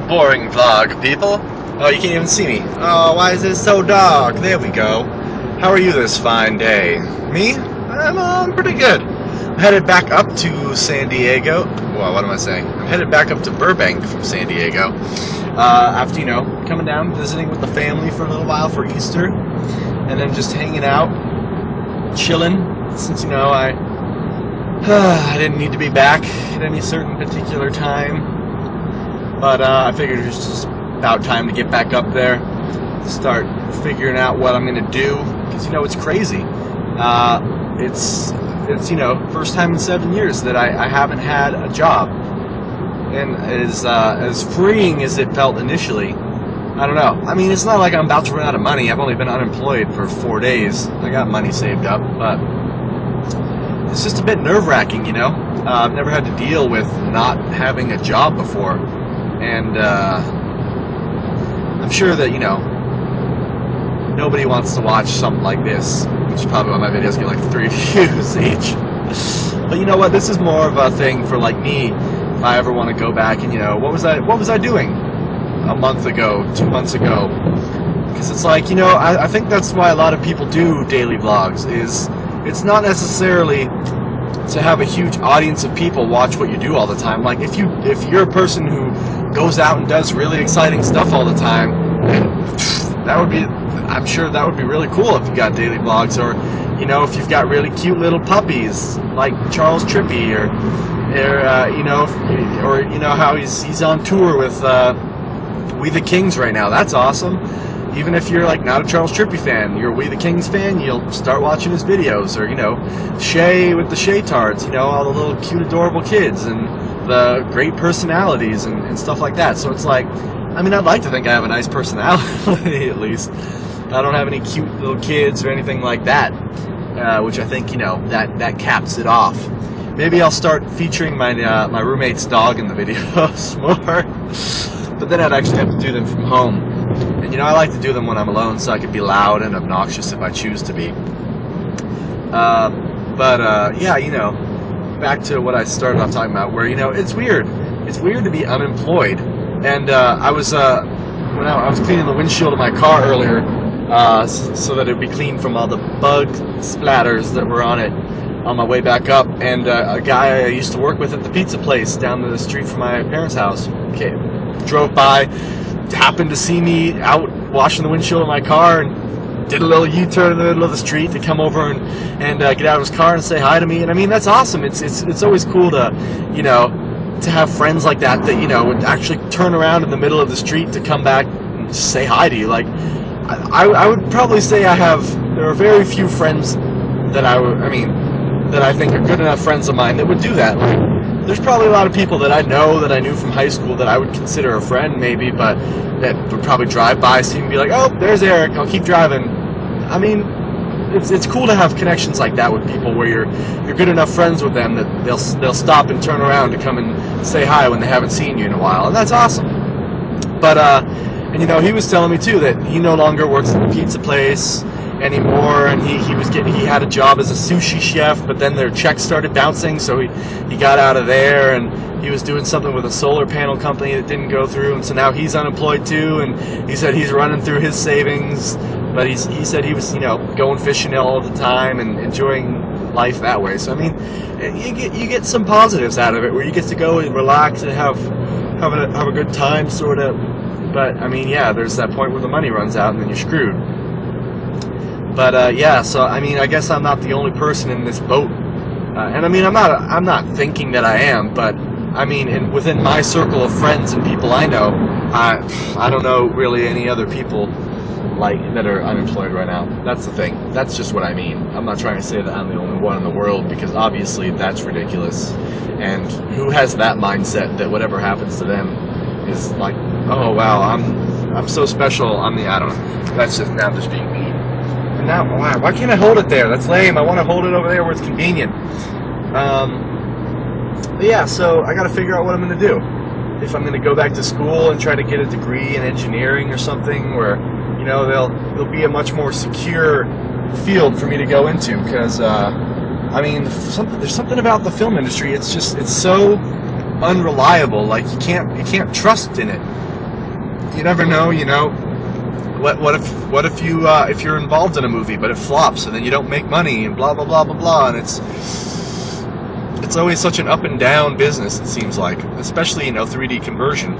boring vlog, people. Oh, you can't even see me. Oh, why is it so dark? There we go. How are you this fine day? Me? I'm pretty good. I'm headed back up to San Diego. Well, what am I saying? I'm headed back up to Burbank from San Diego. After, coming down, visiting with the family for a little while for Easter. And then just hanging out, chilling, since, I didn't need to be back at any certain particular time. But I figured it was just about time to get back up there, start figuring out what I'm going to do, because, it's crazy. It's first time in 7 years that I haven't had a job. And as freeing as it felt initially, I don't know. I mean, it's not like I'm about to run out of money. I've only been unemployed for 4 days. I got money saved up, but it's just a bit nerve-wracking, I've never had to deal with not having a job before. And I'm sure that, nobody wants to watch something like this, which is probably why my videos get like 3 views each. But you know what? This is more of a thing for like me. If I ever want to go back and, what was I doing a month ago, 2 months ago? Because it's like, I think that's why a lot of people do daily vlogs, is it's not necessarily to have a huge audience of people watch what you do all the time. Like if you're a person who goes out and does really exciting stuff all the time, I'm sure that would be really cool if you got daily vlogs, or if you've got really cute little puppies like Charles Trippy, or how he's on tour with We the Kings right now. That's awesome. Even if you're like not a Charles Trippy fan, you're a We the Kings fan, you'll start watching his videos. Or Shay with the Shaytards, all the little cute adorable kids and the great personalities and stuff like that. So it's like, I'd like to think I have a nice personality at least. I don't have any cute little kids or anything like that, which I think that caps it off. Maybe I'll start featuring my roommate's dog in the videos more, but then I'd actually have to do them from home. And I like to do them when I'm alone, so I can be loud and obnoxious if I choose to be. Back to what I started off talking about, where it's weird. It's weird to be unemployed. And I was cleaning the windshield of my car earlier, so that it'd be clean from all the bug splatters that were on it on my way back up. And a guy I used to work with at the pizza place down the street from my parents' house drove by, happened to see me out washing the windshield of my car, and did a little U-turn in the middle of the street to come over and get out of his car and say hi to me. And that's awesome. It's always cool to to have friends like that would actually turn around in the middle of the street to come back and say hi to you. Like I would probably say there are very few friends that I think are good enough friends of mine that would do that. Like, there's probably a lot of people that I knew from high school that I would consider a friend maybe, but that would probably drive by, see me, and be like, oh, there's Eric, I'll keep driving. It's cool to have connections like that with people, where you're good enough friends with them that they'll stop and turn around to come and say hi when they haven't seen you in a while, and that's awesome. But he was telling me too that he no longer works at the pizza place anymore, and he had a job as a sushi chef, but then their checks started bouncing, so he got out of there, and he was doing something with a solar panel company that didn't go through, and so now he's unemployed too. And he said he's running through his savings, but he said he was going fishing all the time and enjoying life that way. So you get some positives out of it, where you get to go and relax and have a good time, sort of. But there's that point where the money runs out and then you're screwed. But so I guess I'm not the only person in this boat, and I'm not thinking that I am, but within my circle of friends and people I know, I don't know really any other people that are unemployed right now. That's the thing. That's just what I mean. I'm not trying to say that I'm the only one in the world, because obviously that's ridiculous. And who has that mindset that whatever happens to them is like, oh wow, I'm so special. I don't know. That's just, now I'm just being mean. And now, why can't I hold it there? That's lame. I want to hold it over there where it's convenient. So I got to figure out what I'm going to do. If I'm going to go back to school and try to get a degree in engineering or something, where there'll be a much more secure field for me to go into, because there's something about the film industry. It's so unreliable. Like you can't trust in it. you never know, what if you if you're involved in a movie but it flops and then you don't make money and blah blah blah blah blah, and it's always such an up and down business, it seems like, especially 3D conversion,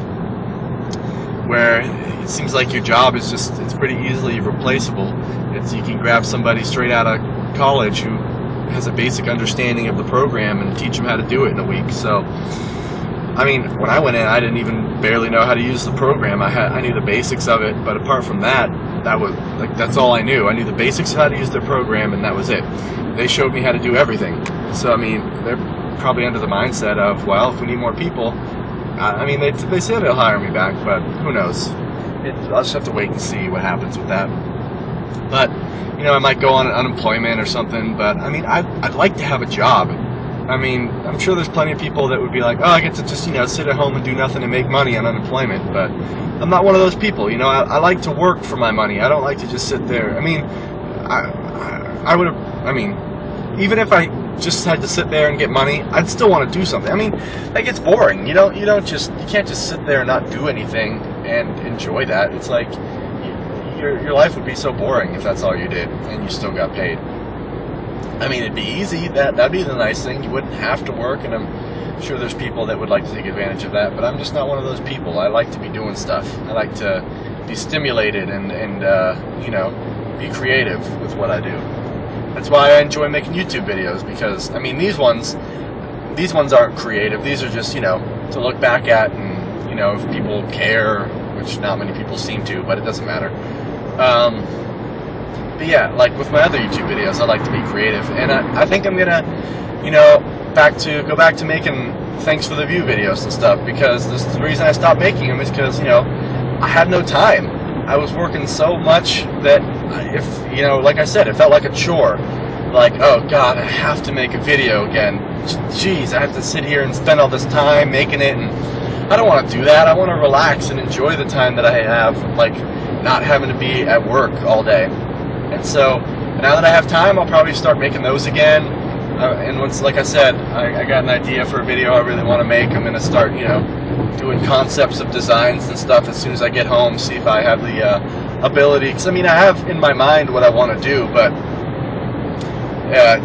where it seems like your job is it's pretty easily replaceable. You can grab somebody straight out of college who has a basic understanding of the program and teach them how to do it in a week. So I mean, when I went in, I didn't even barely know how to use the program. I knew the basics of it, but apart from that, that's all I knew. I knew the basics of how to use their program, and that was it. They showed me how to do everything. So I mean, they're probably under the mindset of, well, if we need more people, I mean, they say they'll hire me back, but who knows? I'll just have to wait and see what happens with that. But I might go on unemployment or something. But I mean, I'd like to have a job. I mean, I'm sure there's plenty of people that would be like, oh, I get to just, sit at home and do nothing and make money on unemployment. But I'm not one of those people. I like to work for my money. I don't like to just sit there. I mean, I would have, even if I just had to sit there and get money, I'd still want to do something. I mean, that gets boring. You can't just sit there and not do anything and enjoy that. It's like, your life would be so boring if that's all you did and you still got paid. I mean, it'd be easy. That'd be the nice thing. You wouldn't have to work, and I'm sure there's people that would like to take advantage of that, but I'm just not one of those people. I like to be doing stuff. I like to be stimulated and be creative with what I do. That's why I enjoy making YouTube videos, because, I mean, these ones aren't creative. These are just, to look back at, and, if people care, which not many people seem to, but it doesn't matter. But yeah, like with my other YouTube videos, I like to be creative, and I think I'm gonna, go back to making thanks for the view videos and stuff, because the reason I stopped making them is because I had no time. I was working so much that like I said, it felt like a chore. Like, oh God, I have to make a video again. Jeez, I have to sit here and spend all this time making it, and I don't want to do that. I want to relax and enjoy the time that I have, like not having to be at work all day. And so now that I have time, I'll probably start making those again. And once, like I said, I got an idea for a video I really want to make. I'm going to start, doing concepts of designs and stuff as soon as I get home, see if I have the ability. Because, I mean, I have in my mind what I want to do, but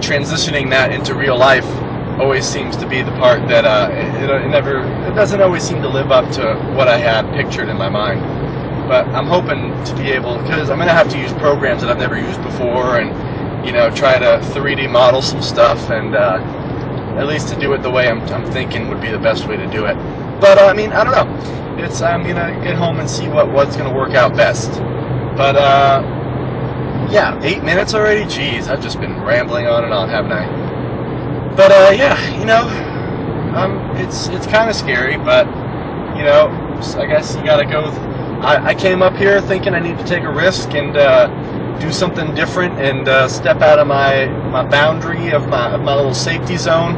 transitioning that into real life always seems to be the part that it doesn't always seem to live up to what I had pictured in my mind. But I'm hoping to be able, because I'm going to have to use programs that I've never used before, and try to 3D model some stuff, and at least to do it the way I'm thinking would be the best way to do it. But I mean, I don't know. I'm going to get home and see what's going to work out best. But yeah, 8 minutes already? Jeez, I've just been rambling on and on, haven't I? But yeah, it's kind of scary, but I guess you got to go. I came up here thinking I need to take a risk and do something different and step out of my boundary of my little safety zone,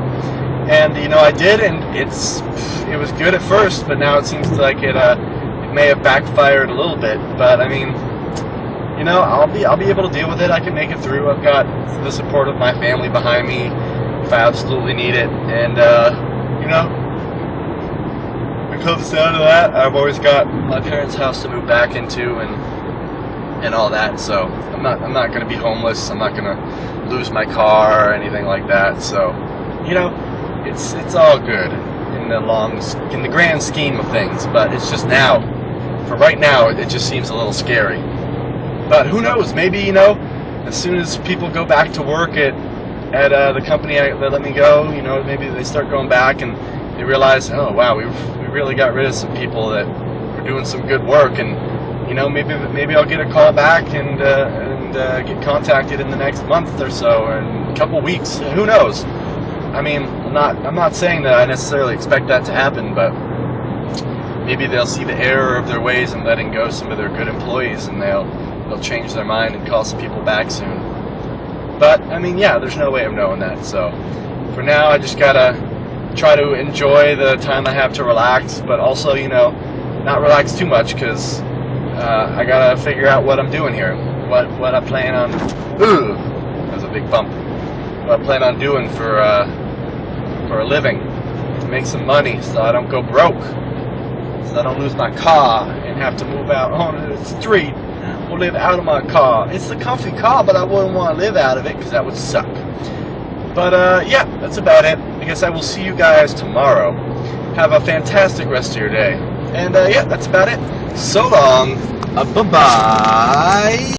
and I did, and it was good at first, but now it seems like it may have backfired a little bit. But I mean, I'll be able to deal with it. I can make it through. I've got the support of my family behind me if I absolutely need it, and comes down to that, I've always got my parents' house to move back into and all that, so I'm not going to be homeless. I'm not going to lose my car or anything like that. So it's all good in the grand scheme of things. But it's just now, for right now, it just seems a little scary. But who knows? Maybe as soon as people go back to work at the company that let me go, maybe they start going back and they realize, oh wow, we really got rid of some people that were doing some good work, and maybe I'll get a call back and get contacted in the next month or so, or in a couple weeks. Who knows? I mean, I'm not saying that I necessarily expect that to happen, but maybe they'll see the error of their ways in letting go some of their good employees, and they'll change their mind and call some people back soon. But I mean, yeah, there's no way of knowing that. So for now, I just gotta try to enjoy the time I have to relax, but also, not relax too much, because I gotta figure out what I'm doing here, what I plan on. Ooh, that was a big bump. What I plan on doing for a living, to make some money, so I don't go broke. so I don't lose my car and have to move out onto the street or live out of my car. It's a comfy car, but I wouldn't want to live out of it because that would suck. But yeah, that's about it. I guess I will see you guys tomorrow. Have a fantastic rest of your day. And yeah, that's about it. So long. Bye-bye.